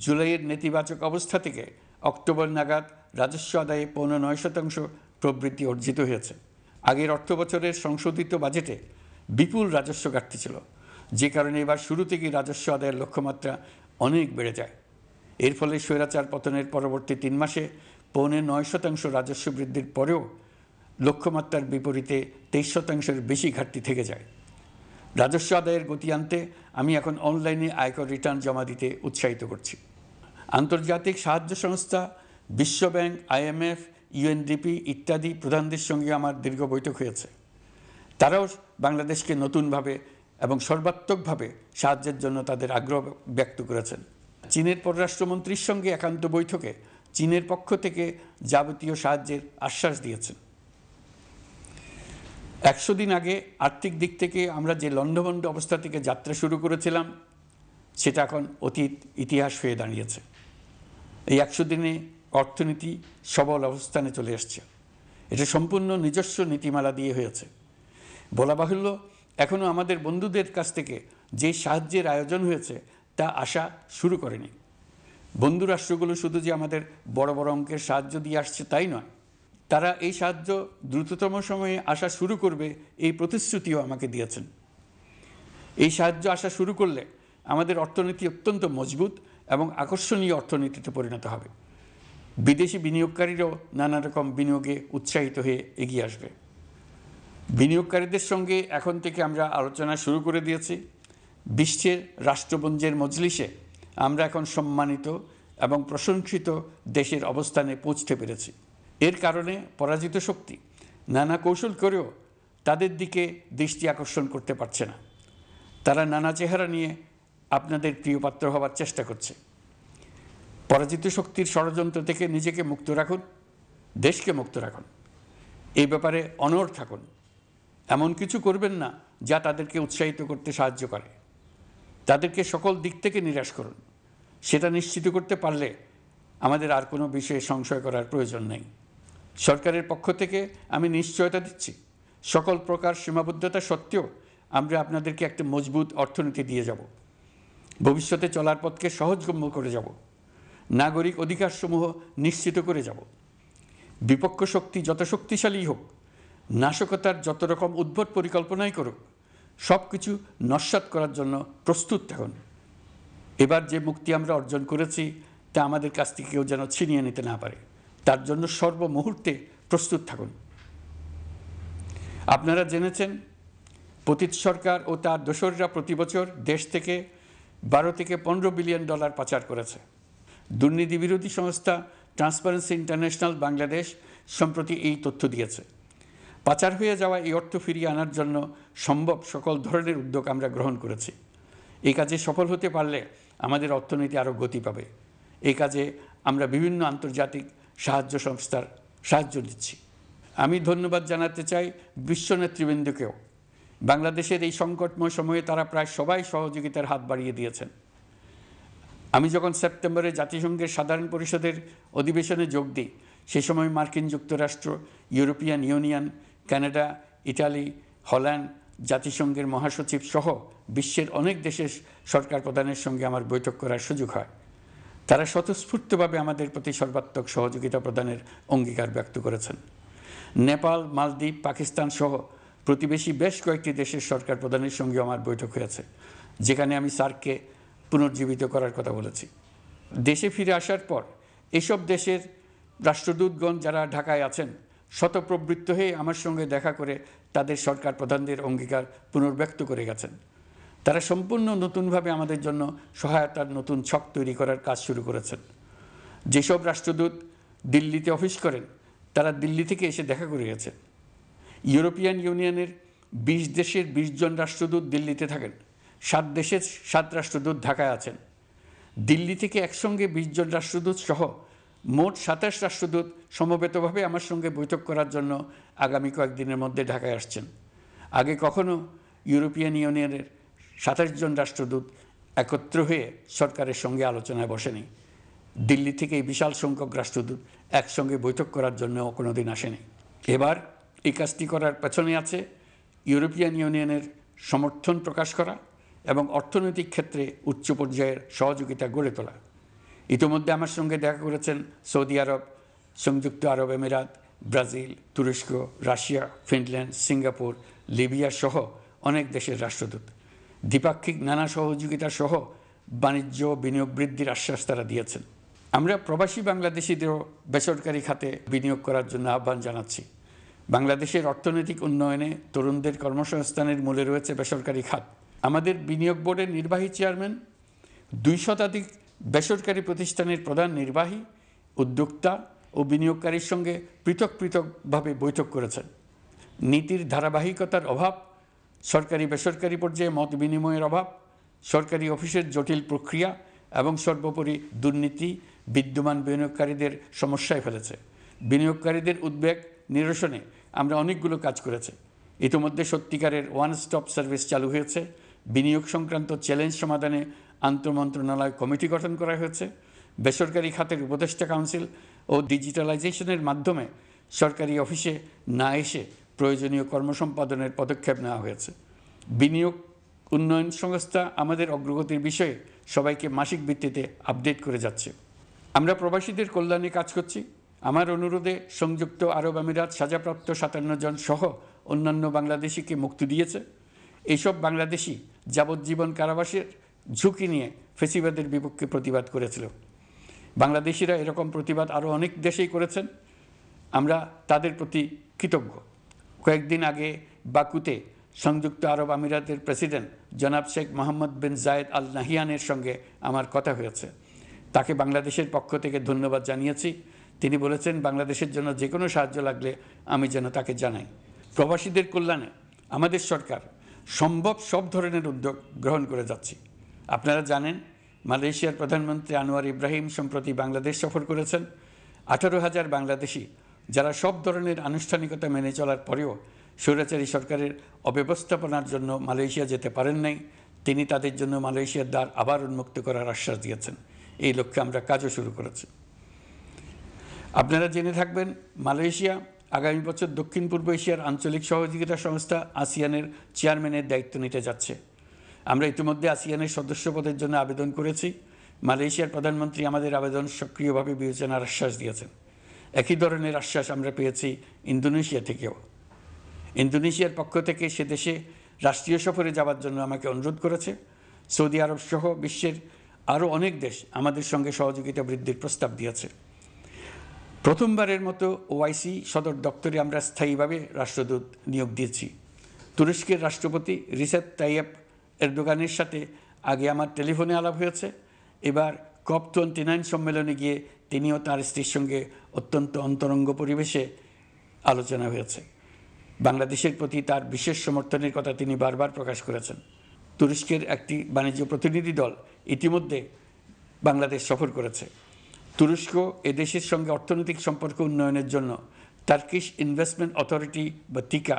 জুলাইয়ের নেতিবাচক অবস্থা থেকে অক্টোবর নাগাদ রাজস্ব আদায়ে 9.9% প্রবৃদ্ধি অর্জিত হয়েছে। আগের অর্থবছরের সংশোধিত বাজেটে বিপুল রাজস্ব ঘাটতি ছিল, যে কারণে এবার শুরু থেকেই রাজস্ব আদায়ের লক্ষ্যমাত্রা অনেক বেড়ে যায়। এর ফলে স্বৈরাচার পতনের পরবর্তী 3 মাসে 9.5% রাজস্ব বৃদ্ধির পরেও লক্ষ্যমাত্রার বিপরীতে 23%-এর বেশি ঘাটতি থেকে যায়। রাজস্ব আদায়ের গতি আনতে আমি এখন অনলাইনে আয়কর রিটার্ন জমা দিতে উৎসাহিত করছি। আন্তর্জাতিক সাহায্য সংস্থা, বিশ্বব্যাংক, IMF, UNDP ইত্যাদি প্রধানদের সঙ্গে আমার দীর্ঘ বৈঠক হয়েছে। তারাও বাংলাদেশকে নতুনভাবে এবং সর্বাত্মকভাবে সাহায্যের জন্য তাদের আগ্রহ ব্যক্ত করেছেন। চীনের পররাষ্ট্রমন্ত্রীর সঙ্গে একান্ত বৈঠকে চীনের পক্ষ থেকে যাবতীয় সাহায্যের আশ্বাস দিয়েছেন। 100 দিন আগে আর্থিক দিক থেকে আমরা যে লণ্ডভণ্ড অবস্থা থেকে যাত্রা শুরু করেছিলাম, সেটা এখন অতীত ইতিহাস হয়ে দাঁড়িয়েছে। এই 100 দিনে অর্থনীতি সবল অবস্থানে চলে আসছে। এটা সম্পূর্ণ নিজস্ব নীতিমালা দিয়ে হয়েছে। বলা বাহুল্য, এখনও আমাদের বন্ধুদের কাছ থেকে যে সাহায্যের আয়োজন হয়েছে তা আসা শুরু করেনি। বন্ধু রাষ্ট্রগুলো শুধু যে আমাদের বড় বড় অঙ্কের সাহায্য দিয়ে আসছে তাই নয়, তারা এই সাহায্য দ্রুততম সময়ে আসা শুরু করবে এই প্রতিশ্রুতিও আমাকে দিয়েছেন। এই সাহায্য আসা শুরু করলে আমাদের অর্থনীতি অত্যন্ত মজবুত এবং আকর্ষণীয় অর্থনীতিতে পরিণত হবে। বিদেশি বিনিয়োগকারীরাও নানা রকম বিনিয়োগে উৎসাহিত হয়ে এগিয়ে আসবে। বিনিয়োগকারীদের সঙ্গে এখন থেকে আমরা আলোচনা শুরু করে দিয়েছি। বিশ্বের রাষ্ট্রপুঞ্জের মজলিসে আমরা এখন সম্মানিত এবং প্রশংসিত দেশের অবস্থানে পৌঁছতে পেরেছি। এর কারণে পরাজিত শক্তি নানা কৌশল করেও তাদের দিকে দৃষ্টি আকর্ষণ করতে পারছে না। তারা নানা চেহারা নিয়ে আপনাদের প্রিয়পাত্র হওয়ার চেষ্টা করছে। পরাজিত শক্তির ষড়যন্ত্র থেকে নিজেকে মুক্ত রাখুন, দেশকে মুক্ত রাখুন। এই ব্যাপারে অনড় থাকুন। এমন কিছু করবেন না যা তাদেরকে উৎসাহিত করতে সাহায্য করে। তাদেরকে সকল দিক থেকে নিরাশ করুন। সেটা নিশ্চিত করতে পারলে আমাদের আর কোনো বিষয়ে সংশয় করার প্রয়োজন নেই। সরকারের পক্ষ থেকে আমি নিশ্চয়তা দিচ্ছি, সকল প্রকার সীমাবদ্ধতা সত্ত্বেও আমরা আপনাদেরকে একটা মজবুত অর্থনীতি দিয়ে যাব, ভবিষ্যতে চলার পথকে সহজগম্য করে যাব, নাগরিক অধিকারসমূহ নিশ্চিত করে যাব। বিপক্ষ শক্তি যত শক্তিশালী হোক, নাশকতার যত রকম উদ্ভট পরিকল্পনাই করুক, সব কিছু নস্যাৎ করার জন্য প্রস্তুত থাকুন। এবার যে মুক্তি আমরা অর্জন করেছি তা আমাদের কাছ থেকে কেউ যেন ছিনিয়ে নিতে না পারে, তার জন্য সর্বমুহূর্তে প্রস্তুত থাকুন। আপনারা জেনেছেন পতিত সরকার ও তার দোসররা প্রতি বছর দেশ থেকে 12 থেকে 15 বিলিয়ন ডলার পাচার করেছে। দুর্নীতি বিরোধী সংস্থা ট্রান্সপারেন্সি ইন্টারন্যাশনাল বাংলাদেশ সম্প্রতি এই তথ্য দিয়েছে। পাচার হয়ে যাওয়া এই অর্থ ফিরিয়ে আনার জন্য সম্ভব সকল ধরনের উদ্যোগ আমরা গ্রহণ করেছি। এই কাজে সফল হতে পারলে আমাদের অর্থনীতি আরও গতি পাবে। এই কাজে আমরা বিভিন্ন আন্তর্জাতিক সাহায্য সংস্থার সাহায্য দিচ্ছি। আমি ধন্যবাদ জানাতে চাই বিশ্ব নেতৃবৃন্দকেও। বাংলাদেশের এই সংকটময় সময়ে তারা প্রায় সবাই সহযোগিতার হাত বাড়িয়ে দিয়েছেন। আমি যখন সেপ্টেম্বরে জাতিসংঘের সাধারণ পরিষদের অধিবেশনে যোগ দিই, সে সময় মার্কিন যুক্তরাষ্ট্র, European Union, Canada, Italy, Holland, জাতিসংঘের মহাসচিব সহ বিশ্বের অনেক দেশের সরকার প্রধানের সঙ্গে আমার বৈঠক করার সুযোগ হয়। তারা স্বতঃস্ফূর্তভাবে আমাদের প্রতি সর্বাত্মক সহযোগিতা প্রদানের অঙ্গীকার ব্যক্ত করেছেন। নেপাল, মালদ্বীপ, পাকিস্তান সহ প্রতিবেশী বেশ কয়েকটি দেশের সরকার প্রধানের সঙ্গে আমার বৈঠক হয়েছে, যেখানে আমি সার্ককে পুনর্জীবিত করার কথা বলেছি। দেশে ফিরে আসার পর এসব দেশের রাষ্ট্রদূতগণ যারা ঢাকায় আছেন স্বতঃপ্রবৃত্ত হয়ে আমার সঙ্গে দেখা করে তাদের সরকার প্রধানদের অঙ্গীকার পুনর্ব্যক্ত করে গেছেন। তারা সম্পূর্ণ নতুনভাবে আমাদের জন্য সহায়তার নতুন ছক তৈরি করার কাজ শুরু করেছেন। যেসব রাষ্ট্রদূত দিল্লিতে অফিস করেন তারা দিল্লি থেকে এসে দেখা করে গেছেন। ইউরোপিয়ান ইউনিয়নের 20 দেশের 20 জন রাষ্ট্রদূত দিল্লিতে থাকেন, 7 দেশের 7 রাষ্ট্রদূত ঢাকায় আছেন। দিল্লি থেকে একসঙ্গে 20 জন রাষ্ট্রদূত সহ মোট 27 রাষ্ট্রদূত সমবেতভাবে আমার সঙ্গে বৈঠক করার জন্য আগামী কয়েকদিনের মধ্যে ঢাকায় আসছেন। আগে কখনো ইউরোপিয়ান ইউনিয়নের 27 জন রাষ্ট্রদূত একত্র হয়ে সরকারের সঙ্গে আলোচনায় বসেনি। দিল্লি থেকে এই বিশাল সংখ্যক রাষ্ট্রদূত একসঙ্গে বৈঠক করার জন্য কোনো দিন আসেনি। এবার এই কাজটি করার পেছনে আছে ইউরোপিয়ান ইউনিয়নের সমর্থন প্রকাশ করা এবং অর্থনৈতিক ক্ষেত্রে উচ্চ পর্যায়ের সহযোগিতা গড়ে তোলা। ইতিমধ্যে আমার সঙ্গে দেখা করেছেন সৌদি আরব, সংযুক্ত আরব আমিরাত, ব্রাজিল, তুরস্ক, রাশিয়া, ফিনল্যান্ড, সিঙ্গাপুর, লিবিয়া সহ অনেক দেশের রাষ্ট্রদূত। দ্বিপাক্ষিক নানা সহযোগিতা সহ বাণিজ্য বিনিয়োগ বৃদ্ধির আশ্বাস তারা দিয়েছেন। আমরা প্রবাসী বাংলাদেশিদেরও বেসরকারি খাতে বিনিয়োগ করার জন্য আহ্বান জানাচ্ছি। বাংলাদেশের অর্থনৈতিক উন্নয়নে তরুণদের কর্মসংস্থানের মূলে রয়েছে বেসরকারি খাত। আমাদের বিনিয়োগ বোর্ডের নির্বাহী চেয়ারম্যান 2 শতাধিক বেসরকারি প্রতিষ্ঠানের প্রধান নির্বাহী, উদ্যোক্তা ও বিনিয়োগকারীর সঙ্গে পৃথক পৃথকভাবে বৈঠক করেছেন। নীতির ধারাবাহিকতার অভাব, সরকারি বেসরকারি পর্যায়ে মত বিনিময়ের অভাব, সরকারি অফিসের জটিল প্রক্রিয়া এবং সর্বোপরি দুর্নীতি বিদ্যমান বিনিয়োগকারীদের সমস্যায় ফেলেছে। বিনিয়োগকারীদের উদ্বেগ নিরসনে আমরা অনেকগুলো কাজ করেছি। ইতিমধ্যে সত্যিকারের ওয়ান স্টপ সার্ভিস চালু হয়েছে। বিনিয়োগ সংক্রান্ত চ্যালেঞ্জ সমাধানে আন্তঃমন্ত্রণালয় কমিটি গঠন করা হয়েছে। বেসরকারি খাতের উপদেষ্টা কাউন্সিল ও ডিজিটালাইজেশনের মাধ্যমে সরকারি অফিসে না এসে প্রয়োজনীয় কর্মসম্পাদনের পদক্ষেপ নেওয়া হয়েছে। বিনিয়োগ উন্নয়ন সংস্থা আমাদের অগ্রগতির বিষয়ে সবাইকে মাসিক ভিত্তিতে আপডেট করে যাচ্ছে। আমরা প্রবাসীদের কল্যাণে কাজ করছি। আমার অনুরোধে সংযুক্ত আরব আমিরাত সাজাপ্রাপ্ত 57 জন সহ অন্যান্য বাংলাদেশিকে মুক্তি দিয়েছে। এইসব বাংলাদেশি যাবজ্জীবন কারাবাসের ঝুঁকি নিয়ে ফেসিবাদের বিপক্ষে প্রতিবাদ করেছিল। বাংলাদেশিরা এরকম প্রতিবাদ আরও অনেক দেশেই করেছেন। আমরা তাদের প্রতি কৃতজ্ঞ। কয়েকদিন আগে বাকুতে সংযুক্ত আরব আমিরাতের প্রেসিডেন্ট জনাব শেখ মোহাম্মদ বিন জায়েদ আল নাহিয়ানের সঙ্গে আমার কথা হয়েছে। তাকে বাংলাদেশের পক্ষ থেকে ধন্যবাদ জানিয়েছি। তিনি বলেছেন বাংলাদেশের জন্য যে কোনো সাহায্য লাগলে আমি যেন তাকে জানাই। প্রবাসীদের কল্যাণে আমাদের সরকার সম্ভব সব ধরনের উদ্যোগ গ্রহণ করে যাচ্ছি। আপনারা জানেন মালয়েশিয়ার প্রধানমন্ত্রী আনোয়ার ইব্রাহিম সম্প্রতি বাংলাদেশ সফর করেছেন। 18,000 বাংলাদেশি যারা সব ধরনের আনুষ্ঠানিকতা মেনে চলার পরেও স্বৈরাচারী সরকারের অব্যবস্থাপনার জন্য মালয়েশিয়া যেতে পারেন নাই, তিনি তাদের জন্য মালয়েশিয়ার দ্বার আবার উন্মুক্ত করার আশ্বাস দিয়েছেন। এই লক্ষ্যে আমরা কাজও শুরু করেছি। আপনারা জেনে থাকবেন মালয়েশিয়া আগামী বছর দক্ষিণ পূর্ব এশিয়ার আঞ্চলিক সহযোগিতা সংস্থা আসিয়ানের চেয়ারম্যানের দায়িত্ব নিতে যাচ্ছে। আমরা ইতিমধ্যে আসিয়ানের সদস্য পদের জন্য আবেদন করেছি। মালয়েশিয়ার প্রধানমন্ত্রী আমাদের আবেদন সক্রিয়ভাবে বিবেচনার আশ্বাস দিয়েছেন। একই ধরনের আশ্বাস আমরা পেয়েছি ইন্দোনেশিয়া থেকেও। ইন্দোনেশিয়ার পক্ষ থেকে সে দেশে রাষ্ট্রীয় সফরে যাওয়ার জন্য আমাকে অনুরোধ করেছে। সৌদি আরব সহ বিশ্বের আরও অনেক দেশ আমাদের সঙ্গে সহযোগিতা বৃদ্ধির প্রস্তাব দিয়েছে। প্রথমবারের মতো ওআইসি সদর দপ্তরে আমরা স্থায়ীভাবে রাষ্ট্রদূত নিয়োগ দিয়েছি। তুরস্কের রাষ্ট্রপতি রিসেপ তাইয়েপ এরদোগানের সাথে আগে আমার টেলিফোনে আলাপ হয়েছে। এবার COP29 সম্মেলনে গিয়ে তিনিও তার স্ত্রীর সঙ্গে অত্যন্ত অন্তরঙ্গ পরিবেশে আলোচনা হয়েছে। বাংলাদেশের প্রতি তার বিশেষ সমর্থনের কথা তিনি বারবার প্রকাশ করেছেন। তুরস্কের একটি বাণিজ্য প্রতিনিধি দল ইতিমধ্যে বাংলাদেশ সফর করেছে। তুরস্ক এদেশের সঙ্গে অর্থনৈতিক সম্পর্ক উন্নয়নের জন্য টার্কিশ ইনভেস্টমেন্ট অথরিটি বা টিকা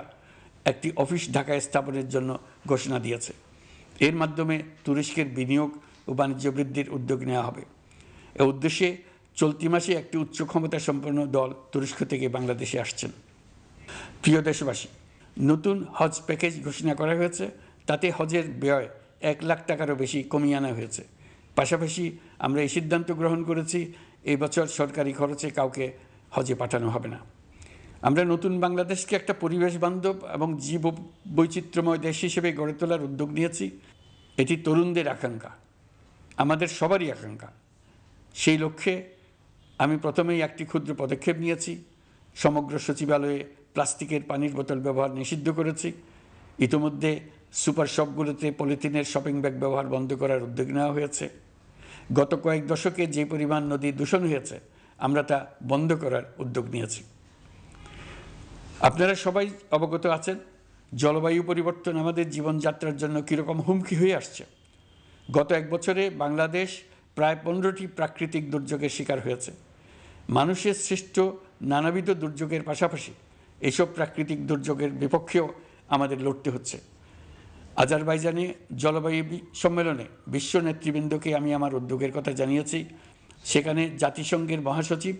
একটি অফিস ঢাকায় স্থাপনের জন্য ঘোষণা দিয়েছে। এর মাধ্যমে তুরস্কের বিনিয়োগ ও বাণিজ্য বৃদ্ধির উদ্যোগ নেওয়া হবে। এ উদ্দেশ্যে চলতি মাসে একটি উচ্চ ক্ষমতা সম্পন্ন দল তুরস্ক থেকে বাংলাদেশে আসছেন। প্রিয় দেশবাসী, নতুন হজ প্যাকেজ ঘোষণা করা হয়েছে। তাতে হজের ব্যয় 1 লাখ টাকারও বেশি কমিয়ে আনা হয়েছে। পাশাপাশি আমরা এই সিদ্ধান্ত গ্রহণ করেছি, এই বছর সরকারি খরচে কাউকে হজে পাঠানো হবে না। আমরা নতুন বাংলাদেশকে একটা পরিবেশ বান্ধব এবং জীব বৈচিত্র্যময় দেশ হিসেবে গড়ে তোলার উদ্যোগ নিয়েছি। এটি তরুণদের আকাঙ্ক্ষা, আমাদের সবারই আকাঙ্ক্ষা। সেই লক্ষ্যে আমি প্রথমেই একটি ক্ষুদ্র পদক্ষেপ নিয়েছি। সমগ্র সচিবালয়ে প্লাস্টিকের পানির বোতল ব্যবহার নিষিদ্ধ করেছি। ইতিমধ্যে সুপার শপগুলোতে পলিথিনের শপিং ব্যাগ ব্যবহার বন্ধ করার উদ্যোগ নেওয়া হয়েছে। গত কয়েক দশকে যে পরিমাণ নদী দূষণ হয়েছে, আমরা তা বন্ধ করার উদ্যোগ নিয়েছি। আপনারা সবাই অবগত আছেন, জলবায়ু পরিবর্তন আমাদের জীবনযাত্রার জন্য কীরকম হুমকি হয়ে আসছে। গত 1 বছরে বাংলাদেশ প্রায় 15টি প্রাকৃতিক দুর্যোগের শিকার হয়েছে। মানুষের সৃষ্ট নানাবিধ দুর্যোগের পাশাপাশি এসব প্রাকৃতিক দুর্যোগের বিপক্ষেও আমাদের লড়তে হচ্ছে। আজারবাইজানে জলবায়ু সম্মেলনে বিশ্ব নেতৃবৃন্দকে আমি আমার উদ্যোগের কথা জানিয়েছি। সেখানে জাতিসংঘের মহাসচিব,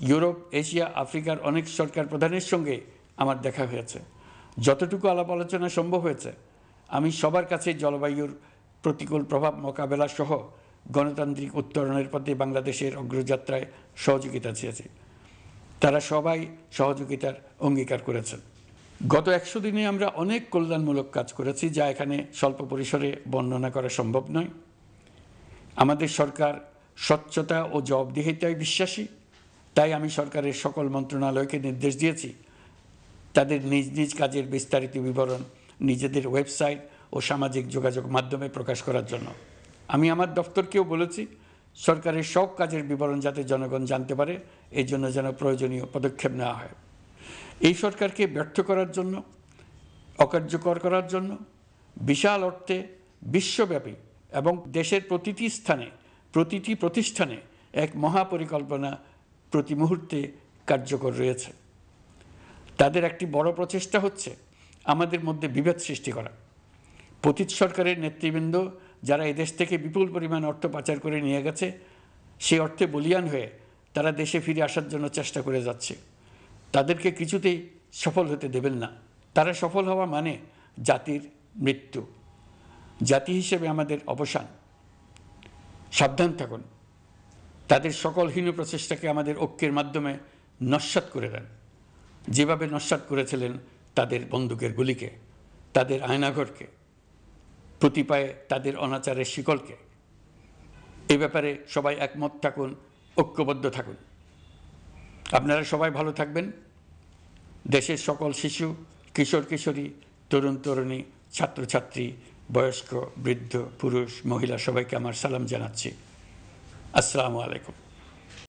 ইউরোপ, এশিয়া, আফ্রিকার অনেক সরকার প্রধানের সঙ্গে আমার দেখা হয়েছে। যতটুকু আলাপ আলোচনা সম্ভব হয়েছে, আমি সবার কাছে জলবায়ুর প্রতিকূল প্রভাব মোকাবেলা সহ গণতান্ত্রিক উত্তরণের পথে বাংলাদেশের অগ্রযাত্রায় সহযোগিতা চেয়েছি। তারা সবাই সহযোগিতার অঙ্গীকার করেছেন। গত 100 দিনে আমরা অনেক কল্যাণমূলক কাজ করেছি, যা এখানে স্বল্প পরিসরে বর্ণনা করা সম্ভব নয়। আমাদের সরকার স্বচ্ছতা ও জবাবদিহিতায় বিশ্বাসী। তাই আমি সরকারের সকল মন্ত্রণালয়কে নির্দেশ দিয়েছি তাদের নিজ নিজ কাজের বিস্তারিত বিবরণ নিজেদের ওয়েবসাইট ও সামাজিক যোগাযোগ মাধ্যমে প্রকাশ করার জন্য। আমি আমার দপ্তরকেও বলেছি সরকারের সব কাজের বিবরণ যাতে জনগণ জানতে পারে, এই জন্য যেন প্রয়োজনীয় পদক্ষেপ নেওয়া হয়। এই সরকারকে ব্যর্থ করার জন্য, অকার্যকর করার জন্য বিশাল অর্থে বিশ্বব্যাপী এবং দেশের প্রতিটি স্থানে, প্রতিটি প্রতিষ্ঠানে এক মহাপরিকল্পনা প্রতি মুহূর্তে কার্যকর রয়েছে। তাদের একটি বড় প্রচেষ্টা হচ্ছে আমাদের মধ্যে বিভেদ সৃষ্টি করা। পতিত সরকারের নেতৃবৃন্দ যারা এদেশ থেকে বিপুল পরিমাণ অর্থ পাচার করে নিয়ে গেছে, সেই অর্থে বলীয়ান হয়ে তারা দেশে ফিরে আসার জন্য চেষ্টা করে যাচ্ছে। তাদেরকে কিছুতেই সফল হতে দেবেন না। তারা সফল হওয়া মানে জাতির মৃত্যু, জাতি হিসেবে আমাদের অবসান। সাবধান থাকুন। তাদের সকল হীন প্রচেষ্টাকে আমাদের ঐক্যের মাধ্যমে নস্যাৎ করে দেন, যেভাবে নস্যাৎ করেছিলেন তাদের বন্দুকের গুলিকে, তাদের আয়নাঘরকে, প্রতি পায়ে তাদের অনাচারের শিকলকে। এ ব্যাপারে সবাই একমত থাকুন, ঐক্যবদ্ধ থাকুন। আপনারা সবাই ভালো থাকবেন। দেশের সকল শিশু, কিশোর কিশোরী, তরুণ তরুণী, ছাত্রছাত্রী, বয়স্ক, বৃদ্ধ, পুরুষ, মহিলা সবাইকে আমার সালাম জানাচ্ছি। আসসালামু আলাইকুম।